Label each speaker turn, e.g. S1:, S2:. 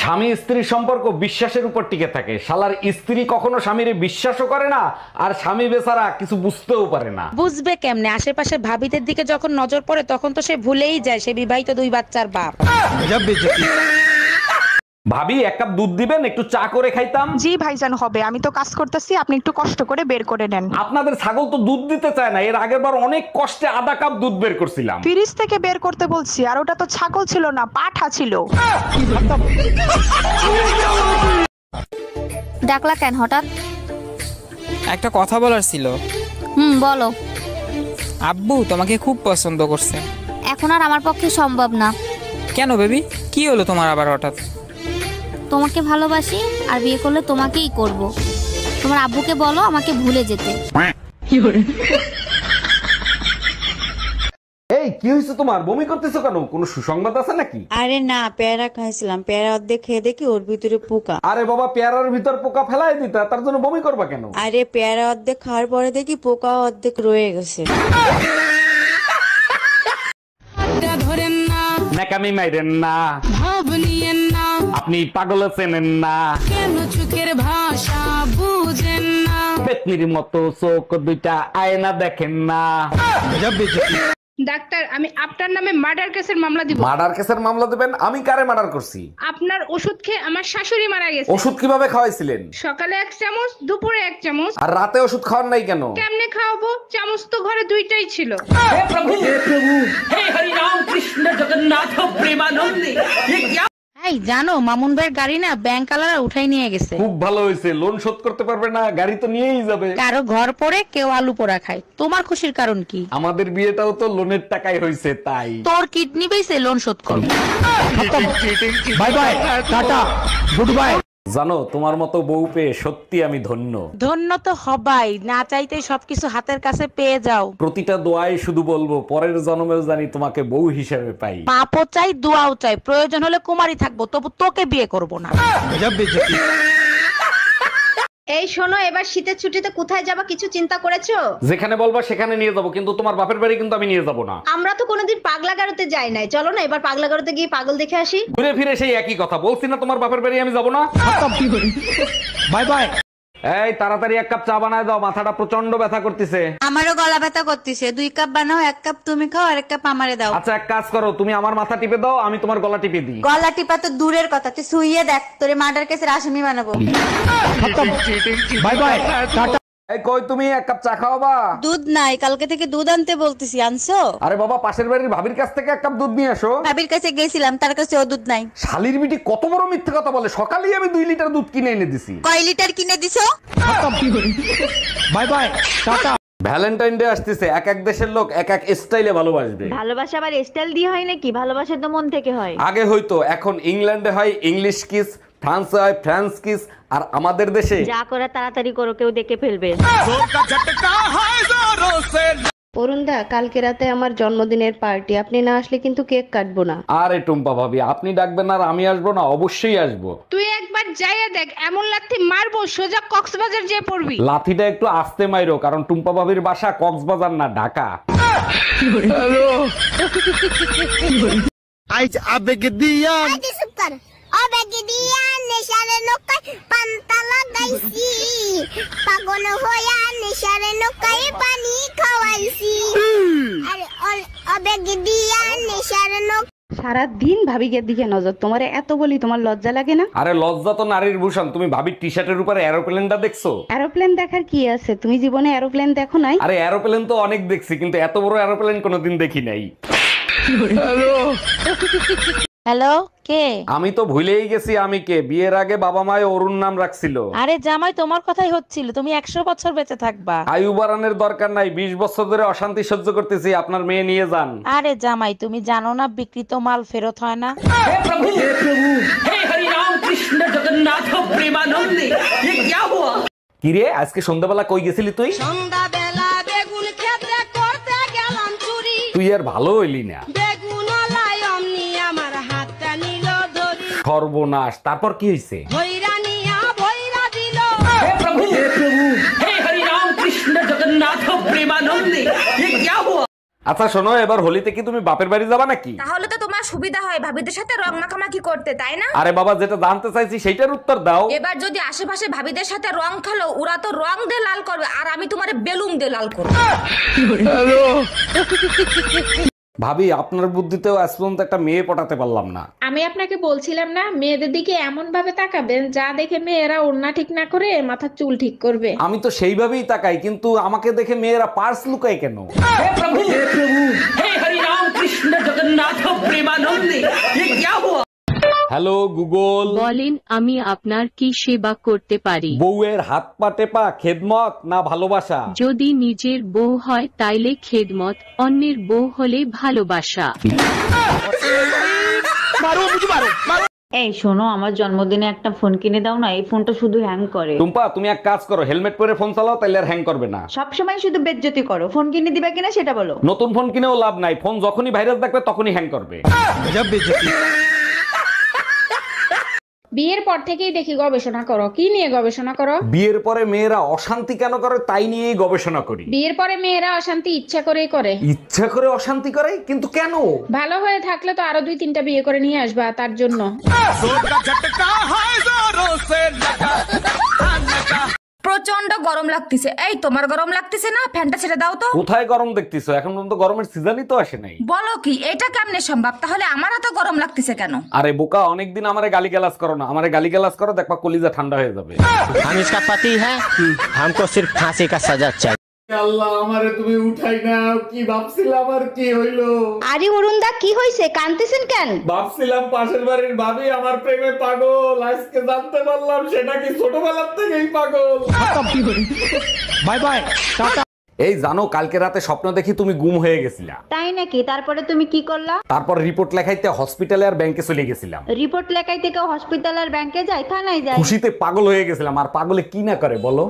S1: স্বামী স্ত্রীর সম্পর্ক বিশ্বাসের উপর টিকে থাকে। শালার স্ত্রী কখনো স্বামীরে বিশ্বাসও করে না, আর স্বামী বেচারা কিছু বুঝতেও পারে না।
S2: বুঝবে কেমনে? আশেপাশে ভাবিদের দিকে যখন নজর পড়ে তখন তো সে ভুলেই যায় সে বিবাহিত 2 বাচ্চার বাপ।
S1: ভাবি, এক কাপ দুধ দিবেন, একটু চা করে খাইতাম।
S3: জি ভাইজান, হবে। আমি তো কাজ করতেছি, আপনি একটু কষ্ট করে বের করে নেন।
S1: আপনাদের ছাগল তো দুধ দিতে চায় না। এর আগের বার অনেক কষ্টে আধা কাপ দুধ বের করছিলাম।
S3: ফ্রিজ থেকে বের করতে বলছি, আর ওটা তো ছাগল ছিল না, পাঠা ছিল।
S4: ডাকলা কেন হঠাৎ?
S5: একটা কথা বলার ছিল।
S4: বলো।
S5: আব্বু তোমাকে খুব পছন্দ করছে।
S4: এখন আর আমার পক্ষে সম্ভব না।
S5: কেন বেবি, কি হলো তোমার আবার হঠাৎ?
S4: তোমাকে ভালোবাসি, আর বিয়ে করলে তোমাকেই করব। তোমার আব্বুকে বলো আমাকে ভুলে যেতে।
S1: এই কি হয়েছে তোমার? বমি করতেছো কেন? কোনো সুসংবাদ আছে নাকি?
S6: আরে না, পেয়ারা খাইছিলাম, পেয়ারা অর্ধেক খেয়ে দেখি ওর ভিতরে পোকা।
S1: আরে বাবা, পেয়ারার ভিতর পোকা ফেলাই দিতা, তার জন্য বমি করবা কেন?
S6: আরে পেয়ারা অর্ধেক খাওয়ার পরে দেখি পোকা অর্ধেক রয়ে গেছে।
S1: নাকামি মাইরেন না, আপনি পাগল চেনেন না, পেতনির মতো চোখ দুইটা আয়না দেখেন না।
S7: ডাক্তার, আমি আপনার নামে মার্ডার কেসের মামলা দিব।
S1: মার্ডার কেসের মামলা দিবেন? আমি কারে মার্ডার করছি?
S7: আপনার ওষুধ খেয়ে আমার শাশুড়ি মারা গেছে।
S1: ওষুধ কিভাবে খাওয়াইছিলেন?
S7: সকালে 1 চামচ, দুপুরে 1 চামচ।
S1: আর রাতে ওষুধ খাওয়ার নাই কেন?
S7: কেমনে খাওয়াবো? চামচ তো ঘরে 2টাই ছিল।
S2: এই জানো, মামুন ভাইয়ের গাড়ি না ব্যাংক আলারা উঠাই নিয়ে গেছে।
S1: খুব ভালো হয়েছে, লোন শোধ করতে পারবে না, গাড়ি তো নিয়েই যাবে।
S2: কারো ঘর পড়ে কেউ আলু পোড়া খায়, তোমার খুশির কারণ কি?
S1: আমাদের বিয়েটাও তো লোনের টাকায় হয়েছে, তাই।
S2: তোর কিডনি বেঁচে লোন শোধ করবো।
S1: Bye bye, tata, good bye. জানো, তোমার মতো বউ পেয়ে সত্যি আমি ধন্য।
S2: ধন্য তো হবাই, না চাইতেই সবকিছু হাতের কাছে পেয়ে যাও।
S1: প্রতিটা দোয়ায় শুধু বলবো, পরের জন্মেও জানি তোমাকে বউ হিসেবে পাই।
S2: পাপও চাই, দোয়াও চাই, প্রয়োজন হলে কুমারী থাকবো, তবু তোকে বিয়ে করব না।
S8: এই শোনো, এবার শীতের ছুটিতে কোথায় যাবা কিছু চিন্তা করেছো?
S1: যেখানে বলবা সেখানে নিয়ে যাবো, কিন্তু তোমার বাপের বাড়ি কিন্তু আমি নিয়ে যাবো না।
S8: আমরা তো কোনোদিন পাগলা গারোতে যাই নাই, চলো না এবার পাগলা গারোতে গিয়ে পাগল দেখে আসি।
S1: ঘুরে ফিরে সেই একই কথা বলছি না, তোমার বাপের বাড়ি আমি যাবো না। Bye bye. এই তাড়াতাড়ি 1 কাপ চা বানায় দাও, মাথাটা প্রচন্ড ব্যথা করতেছে।
S6: আমারও গলা ব্যথা করতেছে, 2 কাপ বানাও, 1 কাপ তুমি খাও আর 1 কাপ আমারে দাও।
S1: আচ্ছা, এক কাজ করো, তুমি আমার মাথা টিপে দাও, আমি তোমার গলা টিপে দিই।
S6: গলা টিপা তো দূরের কথা, তুই শুইয়ে দেখ, তোরে মার্ডার কেসের আসামি বানাবো।
S1: Bye bye, tata. এই কই তুমি, 1 কাপ চা খাওয়াবা?
S6: দুধ নাই, কালকে থেকে দুধ আনতে বলতেছি, আনছো?
S1: আরে বাবা, পাশের বাড়ির ভাবির কাছ থেকে 1 কাপ দুধ নিয়ে আসো।
S6: ভাবির কাছে গেছিলাম, তার কাছে ও দুধ নাই।
S1: শালির বিটি কত বড় মিথ্যে কথা বলে, সকালেই আমি 2 লিটার দুধ কিনে এনে দিছি।
S6: কয় লিটার কিনে দিছো?
S1: Bye bye, tata. Valentine day আসতেছে, এক এক দেশের লোক এক এক স্টাইলে ভালোবাসবে।
S8: ভালোবাসা আবার স্টাইল দিয়ে হয় নাকি? ভালোবাসা তো মন থেকে হয়।
S1: আগে হয়তো, এখন ইংল্যান্ডে হয় ইংলিশ কিস, ফ্রান্সে হয় ফ্রান্স কিস, আর আমাদের দেশে
S8: যা করে তাড়াতাড়ি করো, কেউ দেখে ফেলবে। অরুণদা, কালকে রাতে আমার জন্মদিনের পার্টি, আপনি না আসলে কিন্তু কেক কাটবো না।
S1: আরে টুম্পা ভাবি, আপনি ডাকবেন আর আমি আসবো না? অবশ্যই আসবো।
S7: তুই একবার যাইয়া দেখ, এমন লাথি মারবো সোজা কক্সবাজার যেয়ে পড়বি।
S1: লাথিটা একটু আস্তে মাইরো, কারণ টুম্পা ভাবির বাসা কক্সবাজার না, ঢাকা।
S9: আইজ আবেগ দিয়া
S10: আবেগে দিয়া নেশারে নৌকায় পান্তা লাগাইছি, পাগল হইয়া নেশারে নৌকায় পানি খাওয়াইছি। আরে আবেগে দিয়া নেশারে নৌকায়।
S3: সারাদিন ভাবিকের দিকে নজর, তোমারে এত বলি, তোমার লজ্জা লাগে না?
S1: আরে লজ্জা তো নারীর ভূষণ। তুমি ভাবির টি শার্টের উপরে এরোপ্লেনটা দেখছো?
S3: এরোপ্লেন দেখার কি আছে? তুমি জীবনে এরোপ্লেন দেখো নাই?
S1: আরে এরোপ্লেন তো অনেক দেখছি, কিন্তু এত বড় এরোপ্লেন কোনোদিন দেখি নাই।
S2: হ্যালো, কে?
S1: আমি তো ভুলেই গেছি আমি কে। বিয়ের আগে বাবা মায়ে অরুণ নাম রাখছিল।
S2: আরে জামাই, তোমার কথাই হচ্ছিল, তুমি 100 বছর বেঁচে থাকবা।
S1: আয়ু বাড়ানোর দরকার নাই, 20 বছর ধরে অশান্তি সহ্য করতেছি, আপনার মেয়ে নিয়ে যান।
S2: আরে জামাই, তুমি জানো না বিকৃত মাল ফেরত হয় না?
S1: কিরে, আজকে সন্ধ্যাবেলা কই গেছিলি তুই?
S10: সন্ধ্যাবেলা বেগুন ক্ষেত্রে করতে গেলাম চুরি,
S1: তুই আর ভালো হইলি না।
S10: বেগুন লাই অমনি আমার হাতটা নিল ধরি,
S1: সর্বনাশ। তারপর কি হয়েছে?
S10: ভৈরা নিয়া ভৈরা দিল।
S1: আচ্ছা শোনো, এবার হোলিতে কি তুমি বাপের বাড়ি যাবা নাকি?
S2: তাহলে তো তোমার সুবিধা হয় ভাবিদের সাথে রং মাখামাখি করতে, তাই না?
S1: আরে বাবা, যেটা জানতে চাইছি সেইটার উত্তর দাও।
S2: এবার যদি আশেপাশে ভাবিদের সাথে রং খেলো, ওরা তো রং দিয়ে লাল করবে আর আমি তোমার বেলুন দিয়ে লাল করবো।
S1: ভাবি, আপনার বুদ্ধিতেও আজ পর্যন্ত একটা মেয়ে পটাতে পারলাম না।
S7: আমি আপনাকে বলছিলাম না, মেয়েদের দিকে এমন ভাবে তাকাবেন যা দেখে মেয়েরা ওড়না ঠিক না করে মাথার চুল ঠিক করবে।
S1: আমি তো সেইভাবেই তাকাই, কিন্তু আমাকে দেখে মেয়েরা পার্স লুকায় কেন? হ্যালো গুগল,
S3: বলেন আমি আপনার কি সেবা করতে পারি?
S1: বউয়ের হাত পা টেপা খেদমত না ভালোবাসা?
S3: যদি নিজের বউ হয় তাইলে খেদমত, অন্যের বউ হলে ভালোবাসা।
S8: এই শোনো, আমার জন্মদিনে একটা ফোন কিনে দাও না, এই ফোনটা শুধু হ্যাং করে।
S1: টুম্পা, তুমি এক কাজ করো, হেলমেট পরে ফোন চালাও, তাইলে আর হ্যাং করবে না।
S8: সবসময় শুধু বেজ্জতি করো। ফোন কিনে দিবা কিনা সেটা বলো।
S1: নতুন ফোন কিনেও লাভ নাই, ফোন যখনই ভাইরাস দেখবে তখনই হ্যাং করবে।
S7: বিয়ের পর থেকেই দেখি গবেষণা করো। কি নিয়ে গবেষণা করো?
S1: বিয়ের পরে মেয়েরা অশান্তি কেন করে তাই নিয়েই গবেষণা করি।
S7: বিয়ের পরে মেয়েরা অশান্তি ইচ্ছা করেই করে।
S1: ইচ্ছা করে অশান্তি করে, কিন্তু কেন?
S7: ভালো হয়ে থাকলে তো আরো 2-3টা বিয়ে করে নিয়ে আসবা, তার জন্য।
S2: প্রচন্ড গরম লাগতেছে। এই তোমার গরম লাগতেছে না? ফ্যানটা ছেড়ে দাও তো।
S1: কোথায় গরম দেখতেছো? এখন পর্যন্ত গরমের সিজনই তো আসে নাই।
S2: বলো কি, এটা কেমনে সম্ভব? তাহলে আমার এত গরম লাগতেছে কেন?
S1: আরে বোকা, অনেকদিন আমারে গালিগালাজ করো না। আমারে গালিগালাজ করো, দেখবা কলিজা ঠান্ডা হয়ে যাবে।
S9: हम इसका पति है, हमको सिर्फ फांसी का सजा चाहिए।
S1: আল্লাহ, আমারে তুমি উঠাই না। কি ভাবছিলাম আর কি হইলো?
S8: আরে অরুণদা, কি হয়েছে? কাঁদতেছেন কেন?
S1: ভাবছিলাম পাশের বাড়ির ভাবি আমার প্রেমে পাগল, আজকে জানতে পারলাম সেটা কি ছোটবেলার থেকেই পাগল। Bye bye, tata. এই জানো, কালকে রাতে স্বপ্ন দেখি তুমি গুম হয়ে গেছিলা।
S8: তাই নাকি? তারপরে তুমি কি করলা?
S1: তারপর রিপোর্ট লেখাইতে হসপিটালে আর ব্যাংকে চলে গেছিলাম।
S8: রিপোর্ট লেখাইতে কেউ হসপিটাল আর ব্যাংকে যায়? থানায় যায়।
S1: খুশিতে পাগল হয়ে গেছিলাম। আর পাগলে কি না করে বলো?